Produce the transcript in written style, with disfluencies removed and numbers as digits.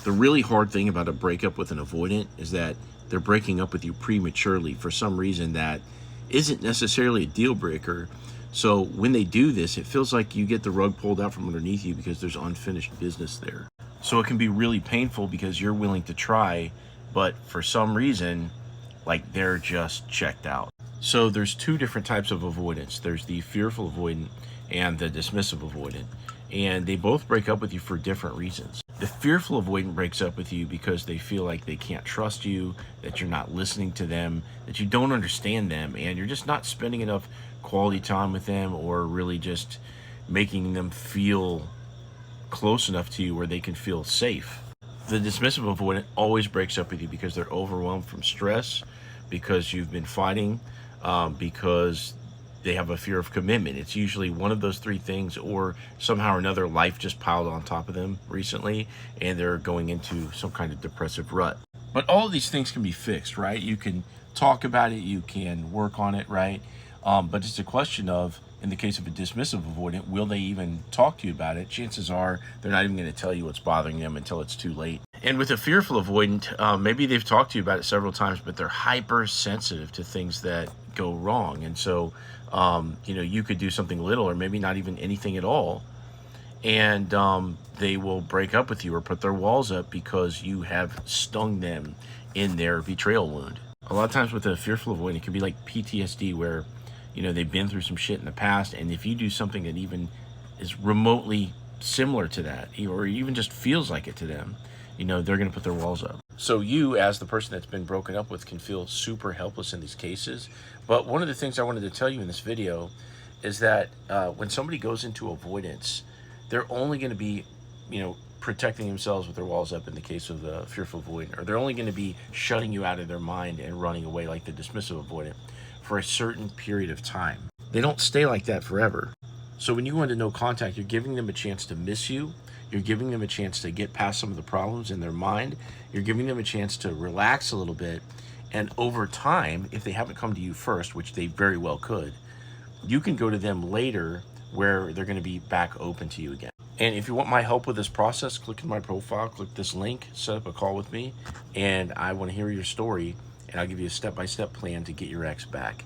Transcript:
The really hard thing about a breakup with an avoidant is that they're breaking up with you prematurely for some reason that isn't necessarily a deal breaker. So when they do this, it feels like you get the rug pulled out from underneath you because there's unfinished business there. So it can be really painful because you're willing to try, but for some reason, like they're just checked out. So there's two different types of avoidance. There's the fearful avoidant and the dismissive avoidant. And they both break up with you for different reasons. The fearful avoidant breaks up with you because they feel like they can't trust you, that you're not listening to them, that you don't understand them, and you're just not spending enough quality time with them or really just making them feel close enough to you where they can feel safe. The dismissive avoidant always breaks up with you because they're overwhelmed from stress, because you've been fighting, because they have a fear of commitment. It's usually one of those three things, or somehow or another life just piled on top of them recently and they're going into some kind of depressive rut. But all of these things can be fixed, right? You can talk about it, you can work on it, right? But it's a question of, in the case of a dismissive avoidant, will they even talk to you about it? Chances are they're not even going to tell you what's bothering them until it's too late. And with a fearful avoidant, maybe they've talked to you about it several times, but they're hypersensitive to things that go wrong. And so, you could do something little or maybe not even anything at all, and they will break up with you or put their walls up because you have stung them in their betrayal wound. A lot of times with a fearful avoidant, it can be like PTSD, where they've been through some shit in the past, and if you do something that even is remotely similar to that, or even just feels like it to them, they're going to put their walls up. So you, as the person that's been broken up with, can feel super helpless in these cases. But one of the things I wanted to tell you in this video is that when somebody goes into avoidance, they're only going to be, protecting themselves with their walls up in the case of the fearful avoidant, or they're only going to be shutting you out of their mind and running away like the dismissive avoidant for a certain period of time. They don't stay like that forever. So when you go into no contact, you're giving them a chance to miss you. You're giving them a chance to get past some of the problems in their mind. You're giving them a chance to relax a little bit. And over time, if they haven't come to you first, which they very well could, you can go to them later where they're going to be back open to you again. And if you want my help with this process, click in my profile, click this link, set up a call with me, and I want to hear your story, and I'll give you a step-by-step plan to get your ex back.